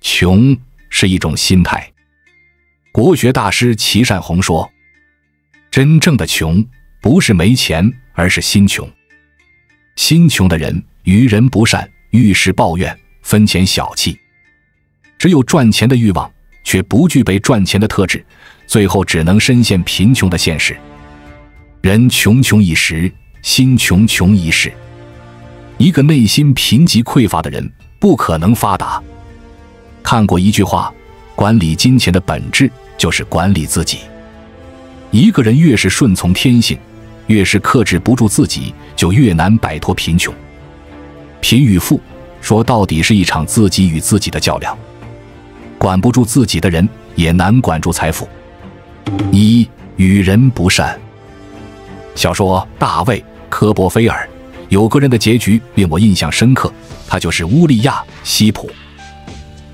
穷是一种心态。国学大师齐善洪说，真正的穷不是没钱，而是心穷。心穷的人于人不善，遇事抱怨，分钱小气。只有赚钱的欲望，却不具备赚钱的特质，最后只能深陷贫穷的现实。人穷穷一时，心穷穷一世。一个内心贫瘠匮乏的人不可能发达。看过一句话，管理金钱的本质就是管理自己。一个人越是顺从天性，越是克制不住自己，就越难摆脱贫穷。贫与富说到底是一场自己与自己的较量。管不住自己的人，也难管住财富。一、与人不善。小说《大卫·科波菲尔》有个人的结局令我印象深刻，他就是乌利亚·希普。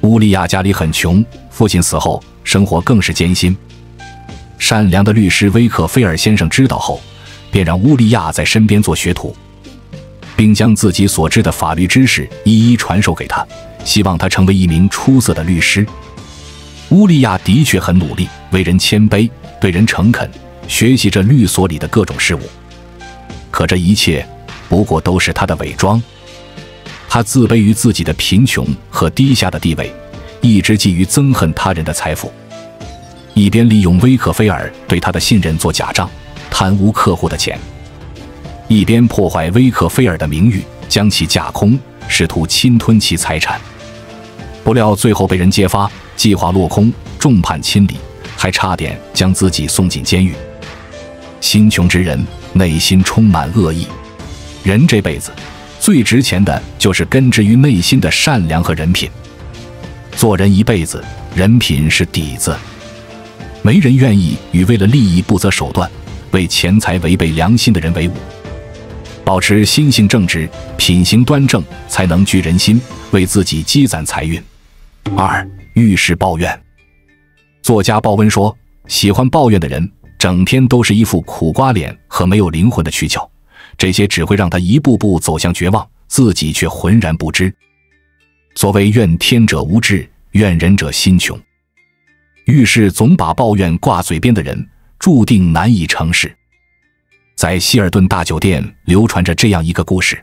乌利亚家里很穷，父亲死后生活更是艰辛。善良的律师威克菲尔先生知道后，便让乌利亚在身边做学徒，并将自己所知的法律知识一一传授给他，希望他成为一名出色的律师。乌利亚的确很努力，为人谦卑，对人诚恳，学习着律所里的各种事物。可这一切不过都是他的伪装。他自卑于自己的贫穷和低下的地位，一直觊觎憎恨他人的财富，一边利用威克菲尔对他的信任做假账，贪污客户的钱，一边破坏威克菲尔的名誉，将其架空，试图侵吞其财产。不料最后被人揭发，计划落空，众叛亲离，还差点将自己送进监狱。心穷之人内心充满恶意。人这辈子最值钱的就是根植于内心的善良和人品。做人一辈子，人品是底子。没人愿意与为了利益不择手段、为钱财违背良心的人为伍。保持心性正直，品行端正，才能聚人心，为自己积攒财运。二、遇事抱怨。作家鲍温说，喜欢抱怨的人整天都是一副苦瓜脸和没有灵魂的躯壳，这些只会让他一步步走向绝望，自己却浑然不知。所谓怨天者无志，怨人者心穷。遇事总把抱怨挂嘴边的人，注定难以成事。在希尔顿大酒店流传着这样一个故事，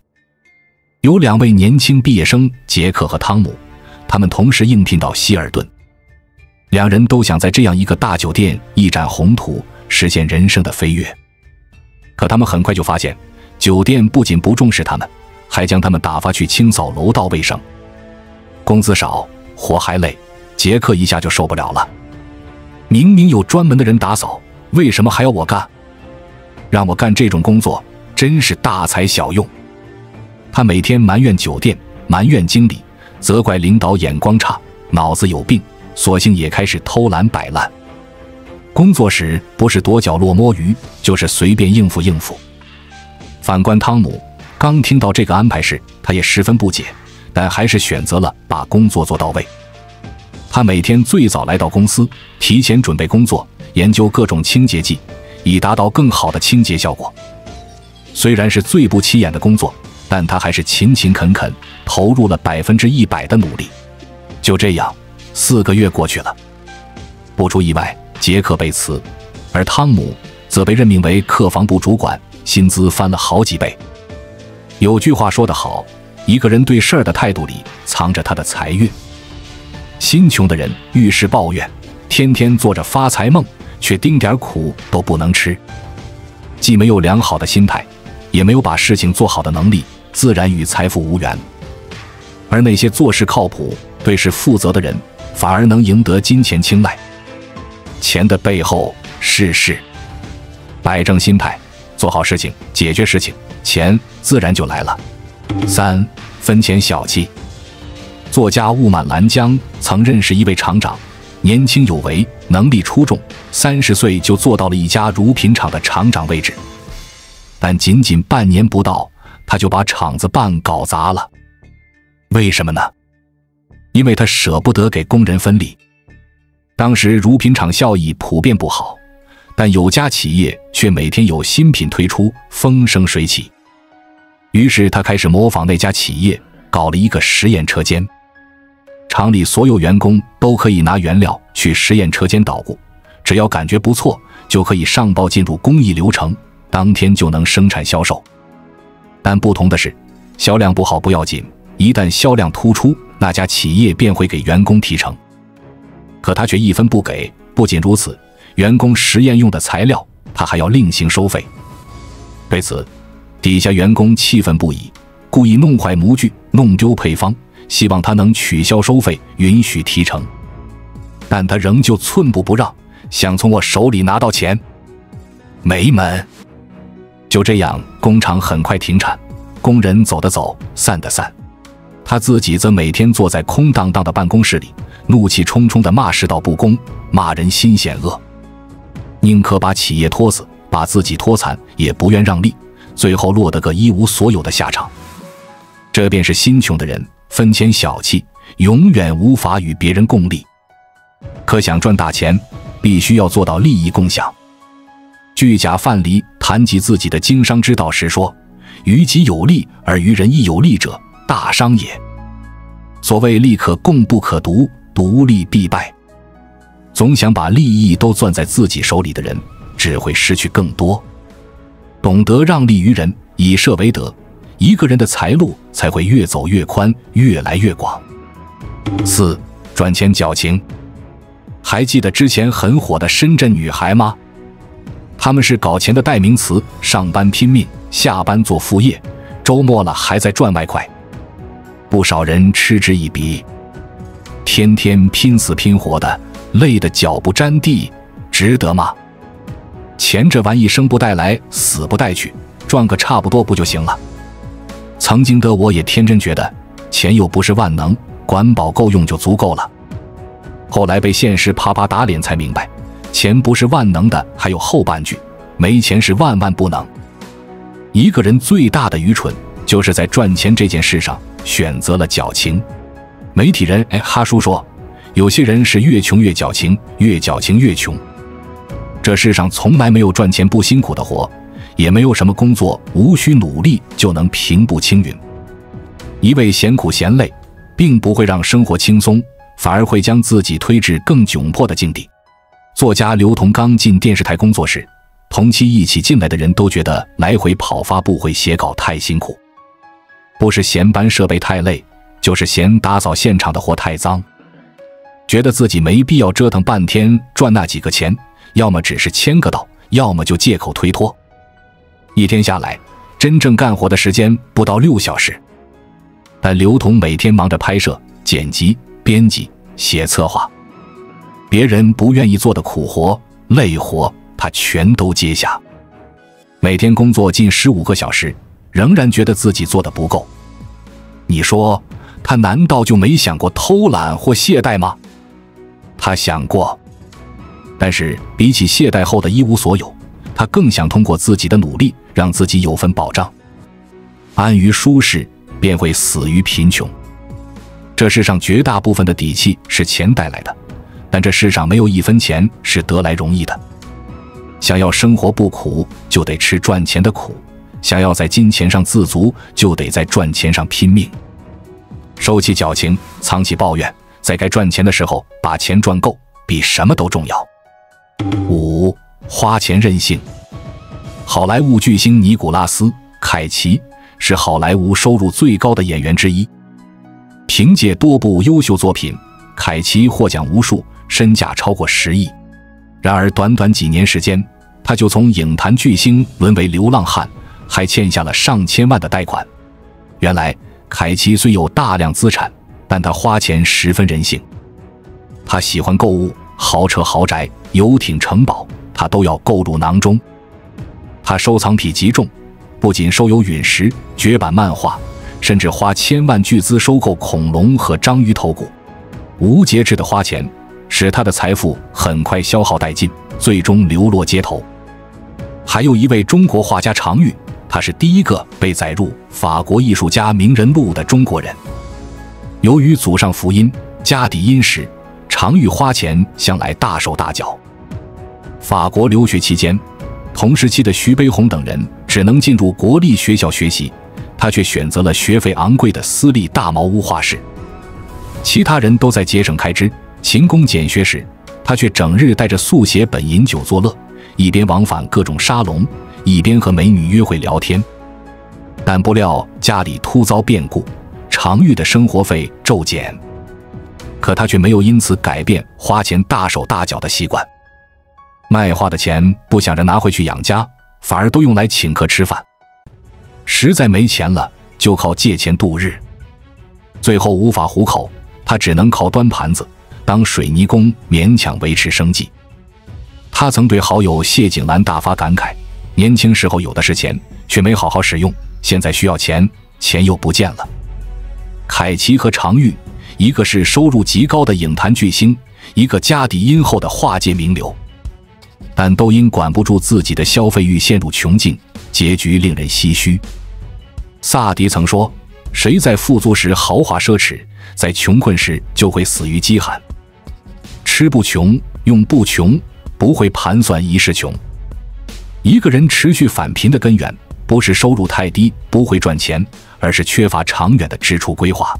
有两位年轻毕业生杰克和汤姆，他们同时应聘到希尔顿。两人都想在这样一个大酒店一展宏图，实现人生的飞跃。可他们很快就发现，酒店不仅不重视他们，还将他们打发去清扫楼道卫生。工资少，活还累，杰克一下就受不了了。明明有专门的人打扫，为什么还要我干？让我干这种工作，真是大材小用。他每天埋怨酒店，埋怨经理，责怪领导眼光差，脑子有病，索性也开始偷懒摆烂。工作时不是躲角落摸鱼，就是随便应付应付。反观汤姆，刚听到这个安排时，他也十分不解，但还是选择了把工作做到位。他每天最早来到公司，提前准备工作，研究各种清洁剂，以达到更好的清洁效果。虽然是最不起眼的工作，但他还是勤勤恳恳，投入了100%的努力。就这样，4个月过去了。不出意外，杰克被辞，而汤姆则被任命为客房部主管，薪资翻了好几倍。有句话说得好，一个人对事儿的态度里藏着他的财运。心穷的人遇事抱怨，天天做着发财梦，却丁点苦都不能吃。既没有良好的心态，也没有把事情做好的能力，自然与财富无缘。而那些做事靠谱、对事负责的人，反而能赢得金钱青睐。钱的背后是事，摆正心态，做好事情，解决事情，钱自然就来了。3、分钱小气。作家雾满兰江曾认识一位厂长，年轻有为，能力出众，30岁就做到了一家乳品厂的厂长位置。但仅仅半年不到，他就把厂子办搞砸了。为什么呢？因为他舍不得给工人分利。当时乳品厂效益普遍不好，但有家企业却每天有新品推出，风生水起。于是他开始模仿那家企业，搞了一个实验车间。厂里所有员工都可以拿原料去实验车间捣鼓，只要感觉不错，就可以上报进入工艺流程，当天就能生产销售。但不同的是，销量不好不要紧，一旦销量突出，那家企业便会给员工提成。可他却一分不给，不仅如此，员工实验用的材料，他还要另行收费。对此，底下员工气愤不已，故意弄坏模具，弄丢配方，希望他能取消收费，允许提成。但他仍旧寸步不让，想从我手里拿到钱。没门！就这样，工厂很快停产，工人走的走，散的散。他自己则每天坐在空荡荡的办公室里，怒气冲冲地骂世道不公，骂人心险恶，宁可把企业拖死，把自己拖惨，也不愿让利，最后落得个一无所有的下场。这便是心穷的人，分钱小气，永远无法与别人共利。可想赚大钱，必须要做到利益共享。巨甲范蠡谈及自己的经商之道时说：“于己有利而于人亦有利者，大商也。所谓利可共不可独，独利必败。”总想把利益都攥在自己手里的人，只会失去更多。懂得让利于人，以社为德，一个人的财路才会越走越宽，越来越广。4. 赚钱矫情。还记得之前很火的深圳女孩吗？她们是搞钱的代名词，上班拼命，下班做副业，周末了还在赚外快。不少人嗤之以鼻，天天拼死拼活的，累得脚不沾地，值得吗？钱这玩意生不带来，死不带去，赚个差不多不就行了？曾经的我也天真觉得，钱又不是万能，管饱够用就足够了。后来被现实啪啪打脸才明白，钱不是万能的，还有后半句，没钱是万万不能。一个人最大的愚蠢，就是在赚钱这件事上选择了矫情。媒体人哈叔说，有些人是越穷越矫情，越矫情越穷。这世上从来没有赚钱不辛苦的活，也没有什么工作无需努力就能平步青云。一味嫌苦嫌累，并不会让生活轻松，反而会将自己推至更窘迫的境地。作家刘同刚进电视台工作时，同期一起进来的人都觉得来回跑发布会写稿太辛苦，不是嫌搬设备太累，就是嫌打扫现场的活太脏，觉得自己没必要折腾半天赚那几个钱，要么只是签个到，要么就借口推脱。一天下来，真正干活的时间不到6小时，但刘同每天忙着拍摄、剪辑、编辑、写策划，别人不愿意做的苦活、累活，他全都接下。每天工作近15个小时，仍然觉得自己做得不够。你说，他难道就没想过偷懒或懈怠吗？他想过，但是比起懈怠后的一无所有，他更想通过自己的努力，让自己有份保障。安于舒适，便会死于贫穷。这世上绝大部分的底气是钱带来的，但这世上没有一分钱是得来容易的。想要生活不苦，就得吃赚钱的苦；想要在金钱上自足，就得在赚钱上拼命。收起矫情，藏起抱怨，在该赚钱的时候把钱赚够，比什么都重要。5. 花钱任性。好莱坞巨星尼古拉斯·凯奇是好莱坞收入最高的演员之一。凭借多部优秀作品，凯奇获奖无数，身价超过10亿。然而短短几年时间，他就从影坛巨星沦为流浪汉，还欠下了上千万的贷款。原来凯奇虽有大量资产，但他花钱十分任性。他喜欢购物，豪车豪宅、游艇城堡，他都要购入囊中。他收藏癖极重，不仅收有陨石、绝版漫画，甚至花千万巨资收购恐龙和章鱼头骨。无节制的花钱，使他的财富很快消耗殆尽，最终流落街头。还有一位中国画家常玉，他是第一个被载入法国艺术家名人录的中国人。由于祖上福音，家底殷实，常玉花钱向来大手大脚。法国留学期间，同时期的徐悲鸿等人只能进入国立学校学习，他却选择了学费昂贵的私立大茅屋画室。其他人都在节省开支、勤工俭学时，他却整日带着速写本饮酒作乐，一边往返各种沙龙，一边和美女约会聊天。但不料家里突遭变故，常玉的生活费骤减，可他却没有因此改变花钱大手大脚的习惯。卖花的钱不想着拿回去养家，反而都用来请客吃饭。实在没钱了，就靠借钱度日。最后无法糊口，他只能靠端盘子、当水泥工勉强维持生计。他曾对好友谢景兰大发感慨：年轻时候有的是钱，却没好好使用，现在需要钱，钱又不见了。凯奇和常玉，一个是收入极高的影坛巨星，一个家底殷厚的画界名流，但都因管不住自己的消费欲陷入穷境，结局令人唏嘘。萨迪曾说，谁在富足时豪华奢侈，在穷困时就会死于饥寒。吃不穷，用不穷，不会盘算一世穷。一个人持续返贫的根源，不是收入太低不会赚钱，而是缺乏长远的支出规划。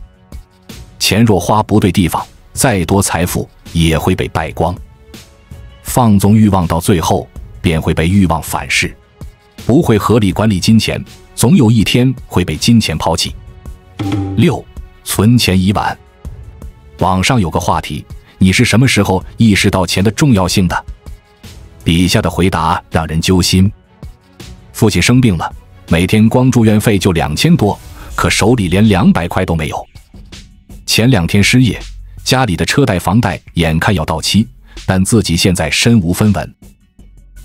钱若花不对地方，再多财富也会被败光。放纵欲望到最后，便会被欲望反噬。不会合理管理金钱，总有一天会被金钱抛弃。6. 存钱已晚。网上有个话题，你是什么时候意识到钱的重要性的？底下的回答让人揪心。父亲生病了，每天光住院费就2000多，可手里连200块都没有。前2天失业，家里的车贷房贷眼看要到期，但自己现在身无分文。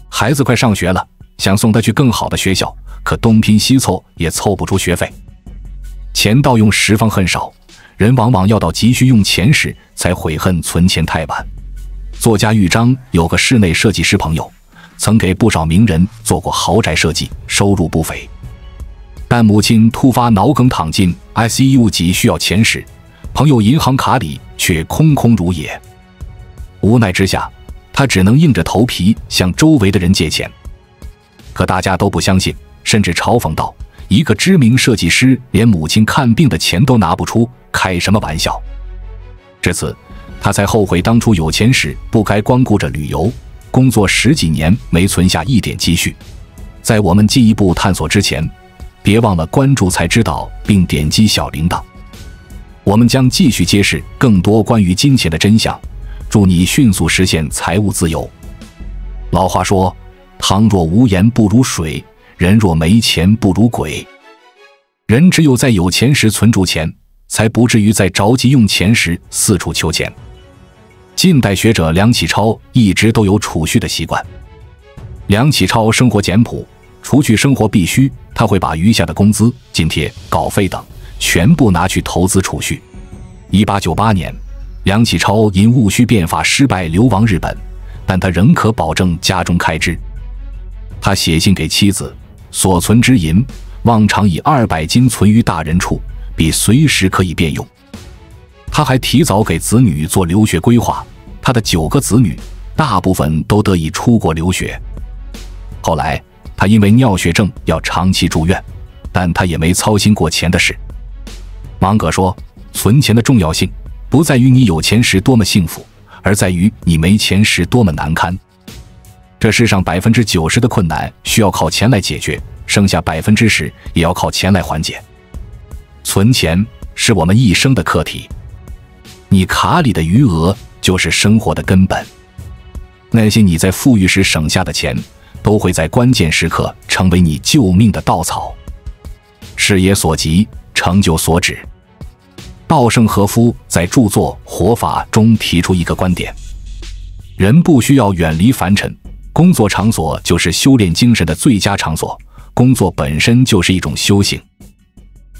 孩子快上学了，想送他去更好的学校，可东拼西凑也凑不出学费。钱到用时方恨少，人往往要到急需用钱时才悔恨存钱太晚。作家豫章有个室内设计师朋友，曾给不少名人做过豪宅设计，收入不菲。但母亲突发脑梗躺进 ICU 急需要钱时，朋友银行卡里却空空如也。无奈之下，他只能硬着头皮向周围的人借钱。可大家都不相信，甚至嘲讽道：一个知名设计师连母亲看病的钱都拿不出，开什么玩笑？至此，他才后悔当初有钱时不该光顾着旅游，工作10几年没存下一点积蓄。在我们进一步探索之前，别忘了关注才知道并点击小铃铛。我们将继续揭示更多关于金钱的真相，祝你迅速实现财务自由。老话说，汤若无盐不如水，人若没钱不如鬼。人只有在有钱时存住钱，才不至于在着急用钱时四处求钱。近代学者梁启超一直都有储蓄的习惯。梁启超生活简朴，除去生活必须，他会把余下的工资、津贴、稿费等全部拿去投资储蓄。1898年，梁启超因戊戌变法失败流亡日本，但他仍可保证家中开支。他写信给妻子，所存之银，望常以200金存于大人处，必随时可以便用。他还提早给子女做留学规划，他的9个子女大部分都得以出国留学。后来他因为尿血症要长期住院，但他也没操心过钱的事。芒格说，存钱的重要性不在于你有钱时多么幸福，而在于你没钱时多么难堪。这世上90%的困难需要靠钱来解决，剩下10%也要靠钱来缓解。存钱是我们一生的课题，你卡里的余额就是生活的根本。那些你在富裕时省下的钱，都会在关键时刻成为你救命的稻草。事业所及，成就所指。稻盛和夫在著作《活法》中提出一个观点：人不需要远离凡尘，工作场所就是修炼精神的最佳场所，工作本身就是一种修行。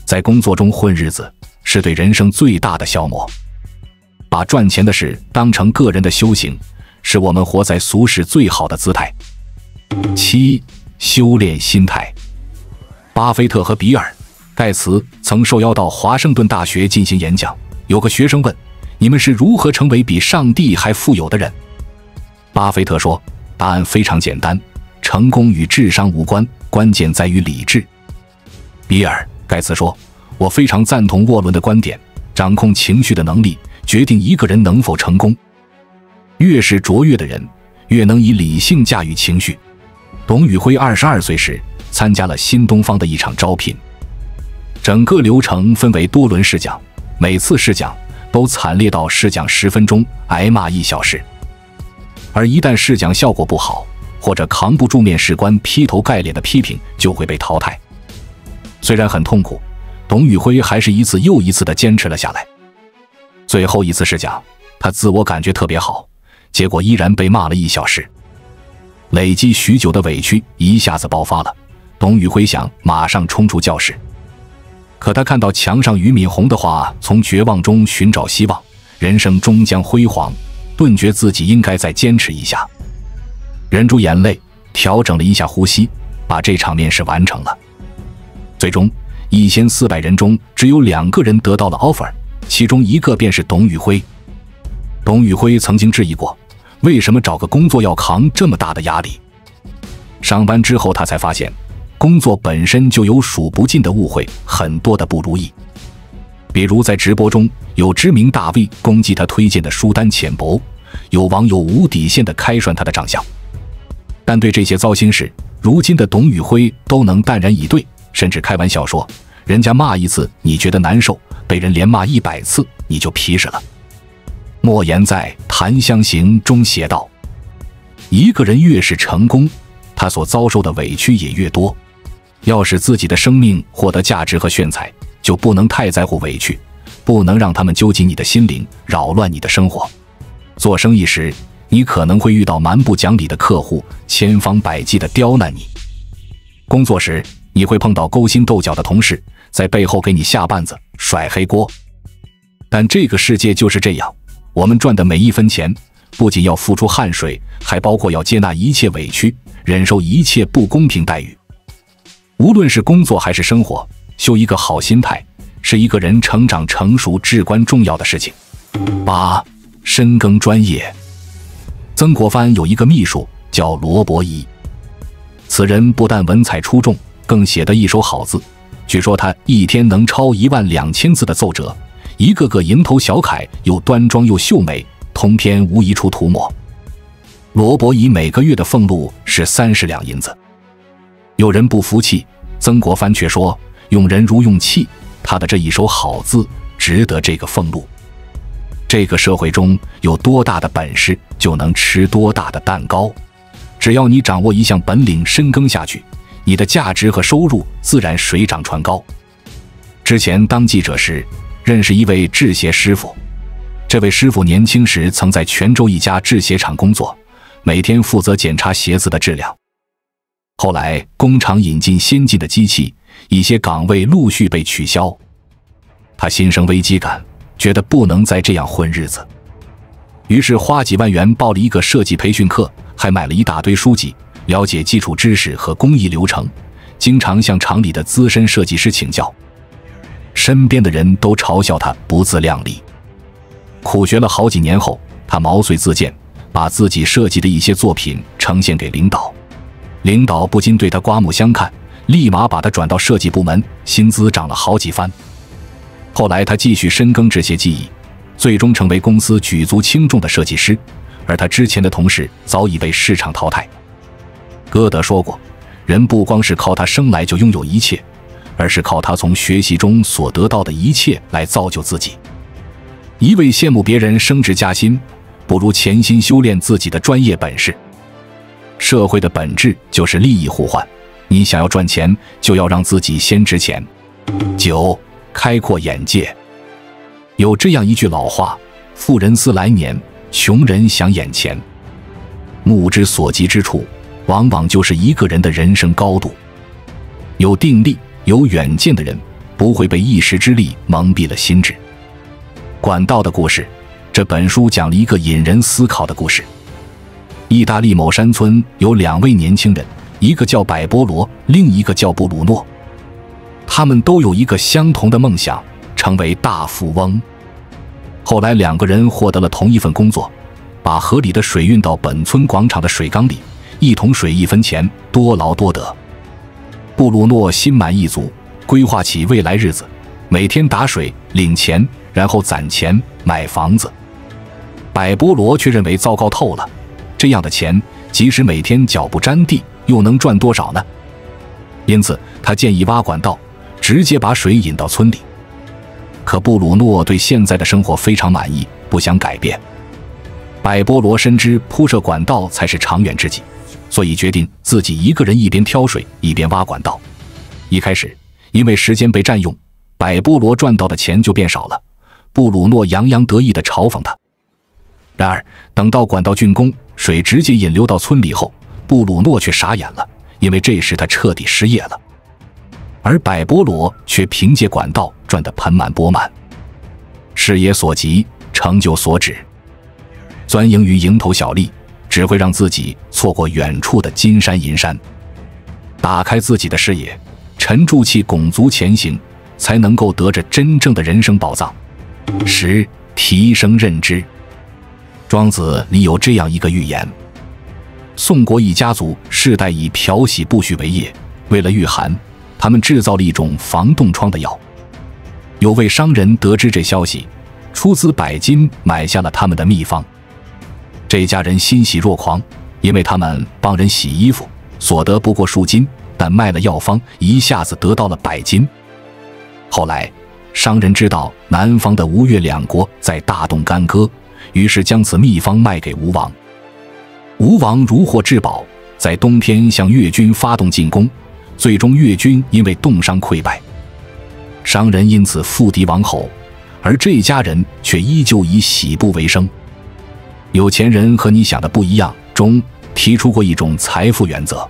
在工作中混日子，是对人生最大的消磨。把赚钱的事当成个人的修行，是我们活在俗世最好的姿态。7. 修炼心态。巴菲特和比尔·盖茨曾受邀到华盛顿大学进行演讲，有个学生问：你们是如何成为比上帝还富有的人？巴菲特说，答案非常简单，成功与智商无关，关键在于理智。比尔·盖茨说，我非常赞同沃伦的观点，掌控情绪的能力决定一个人能否成功。越是卓越的人，越能以理性驾驭情绪。董宇辉22岁时参加了新东方的一场招聘，整个流程分为多轮试讲，每次试讲都惨烈到试讲10分钟挨骂1小时，而一旦试讲效果不好，或者扛不住面试官劈头盖脸的批评，就会被淘汰。虽然很痛苦，董宇辉还是一次又一次地坚持了下来。最后一次试讲，他自我感觉特别好，结果依然被骂了1小时。累积许久的委屈一下子爆发了，董宇辉想马上冲出教室，可他看到墙上俞敏洪的话，从绝望中寻找希望，人生终将辉煌，顿觉自己应该再坚持一下。忍住眼泪，调整了一下呼吸，把这场面试完成了。最终1400人中只有2个人得到了 offer， 其中一个便是董宇辉。董宇辉曾经质疑过，为什么找个工作要扛这么大的压力？上班之后他才发现，工作本身就有数不尽的误会，很多的不如意。比如在直播中，有知名大 V 攻击他推荐的书单浅薄，有网友无底线的开涮他的长相。但对这些糟心事，如今的董宇辉都能淡然以对，甚至开玩笑说，人家骂一次你觉得难受，被人连骂100次你就皮实了。莫言在《檀香刑》中写道，一个人越是成功，他所遭受的委屈也越多。要使自己的生命获得价值和炫彩，就不能太在乎委屈，不能让他们揪紧你的心灵，扰乱你的生活。做生意时，你可能会遇到蛮不讲理的客户，千方百计地刁难你；工作时，你会碰到勾心斗角的同事，在背后给你下绊子，甩黑锅。但这个世界就是这样，我们赚的每一分钱，不仅要付出汗水，还包括要接纳一切委屈，忍受一切不公平待遇。无论是工作还是生活，修一个好心态，是一个人成长成熟至关重要的事情。8. 深耕专业。曾国藩有一个秘书叫罗伯仪，此人不但文采出众，更写得一手好字。据说他一天能抄12000字的奏折，一个个蝇头小楷，又端庄又秀美，通篇无一处涂抹。罗伯仪每个月的俸禄是30两银子。有人不服气，曾国藩却说，用人如用器，他的这一手好字值得这个俸禄。这个社会中有多大的本事，就能吃多大的蛋糕。只要你掌握一项本领，深耕下去，你的价值和收入自然水涨船高。之前当记者时，认识一位制鞋师傅。这位师傅年轻时曾在泉州一家制鞋厂工作，每天负责检查鞋子的质量。后来工厂引进先进的机器，一些岗位陆续被取消。他心生危机感，觉得不能再这样混日子，于是花几万元报了一个设计培训课，还买了一大堆书籍，了解基础知识和工艺流程，经常向厂里的资深设计师请教。身边的人都嘲笑他不自量力。苦学了好几年后，他毛遂自荐，把自己设计的一些作品呈现给领导。领导不禁对他刮目相看，立马把他转到设计部门，薪资涨了好几番。后来他继续深耕这些技艺，最终成为公司举足轻重的设计师，而他之前的同事早已被市场淘汰。歌德说过，人不光是靠他生来就拥有一切，而是靠他从学习中所得到的一切来造就自己。一味羡慕别人升职加薪，不如潜心修炼自己的专业本事。社会的本质就是利益互换，你想要赚钱，就要让自己先值钱。9. 开阔眼界。有这样一句老话，富人思来年，穷人想眼前。目之所及之处，往往就是一个人的人生高度。有定力、有远见的人，不会被一时之力蒙蔽了心智。管道的故事，这本书讲了一个引人思考的故事。意大利某山村有2位年轻人，一个叫百波罗，另一个叫布鲁诺。他们都有一个相同的梦想，成为大富翁。后来2个人获得了同一份工作，把河里的水运到本村广场的水缸里，1桶水1分钱，多劳多得。布鲁诺心满意足，规划起未来日子，每天打水领钱，然后攒钱买房子。百波罗却认为糟糕透了，这样的钱即使每天脚不沾地，又能赚多少呢？因此他建议挖管道，直接把水引到村里。可布鲁诺对现在的生活非常满意，不想改变。百波罗深知铺设管道才是长远之计，所以决定自己一个人一边挑水一边挖管道。一开始因为时间被占用，百波罗赚到的钱就变少了，布鲁诺洋洋得意地嘲讽他。然而等到管道竣工，水直接引流到村里后，布鲁诺却傻眼了，因为这时他彻底失业了。而百波罗却凭借管道赚得盆满钵满。事业所及，成就所指，钻营于蝇头小利，只会让自己错过远处的金山银山。打开自己的视野，沉住气拱足前行，才能够得着真正的人生宝藏。10. 提升认知。庄子里有这样一个寓言：宋国一家族世代以漂洗布絮为业，为了御寒，他们制造了一种防冻疮的药。有位商人得知这消息，出资100金买下了他们的秘方。这家人欣喜若狂，因为他们帮人洗衣服，所得不过数金，但卖了药方，一下子得到了100金。后来商人知道南方的吴越两国在大冻干戈，于是将此秘方卖给吴王。吴王如获至宝，在冬天向越军发动进攻，最终越军因为冻伤溃败，商人因此复敌王侯，而这家人却依旧以洗布为生。有钱人和你想的不一样中提出过一种财富原则：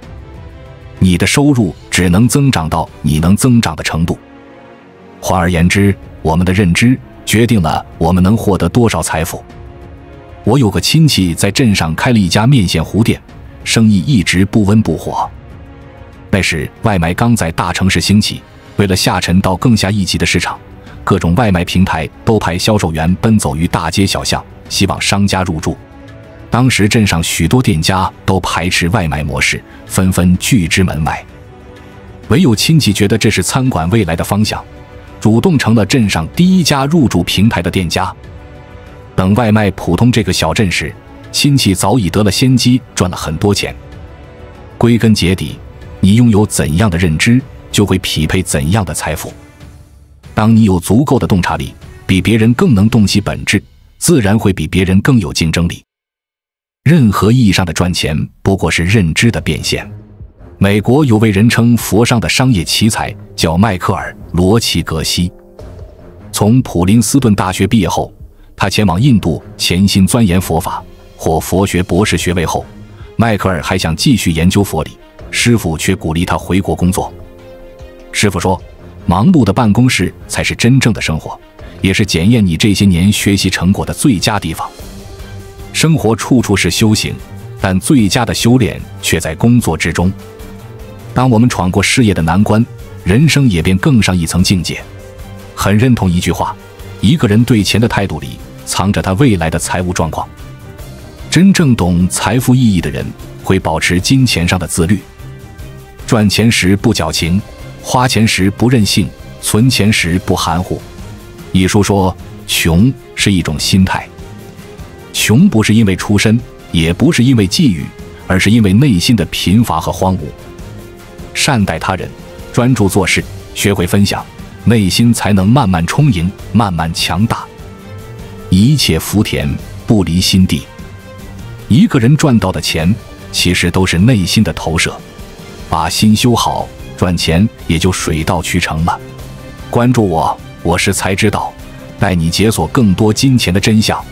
你的收入只能增长到你能增长的程度。换而言之，我们的认知决定了我们能获得多少财富。我有个亲戚在镇上开了一家面线糊店，生意一直不温不火。那时外卖刚在大城市兴起，为了下沉到更下一级的市场，各种外卖平台都派销售员奔走于大街小巷，希望商家入驻。当时镇上许多店家都排斥外卖模式，纷纷拒之门外。唯有亲戚觉得这是餐馆未来的方向，主动成了镇上第一家入驻平台的店家。等外卖普通这个小镇时，亲戚早已得了先机，赚了很多钱。归根结底，你拥有怎样的认知，就会匹配怎样的财富。当你有足够的洞察力，比别人更能洞悉本质，自然会比别人更有竞争力。任何意义上的赚钱不过是认知的变现。美国有位人称佛商的商业奇才，叫迈克尔·罗奇格西。从普林斯顿大学毕业后，他前往印度潜心钻研佛法，获佛学博士学位后，迈克尔还想继续研究佛理，师父却鼓励他回国工作。师父说，忙碌的办公室才是真正的生活，也是检验你这些年学习成果的最佳地方。生活处处是修行，但最佳的修炼却在工作之中。当我们闯过事业的难关，人生也便更上一层境界。很认同一句话，一个人对钱的态度里藏着他未来的财务状况。真正懂财富意义的人会保持金钱上的自律，赚钱时不矫情，花钱时不任性，存钱时不含糊。一书说，穷是一种心态。穷不是因为出身，也不是因为际遇，而是因为内心的贫乏和荒芜。善待他人，专注做事，学会分享，内心才能慢慢充盈，慢慢强大。一切福田不离心地。一个人赚到的钱，其实都是内心的投射。把心修好，赚钱也就水到渠成了。关注我，我是才知道，带你解锁更多金钱的真相。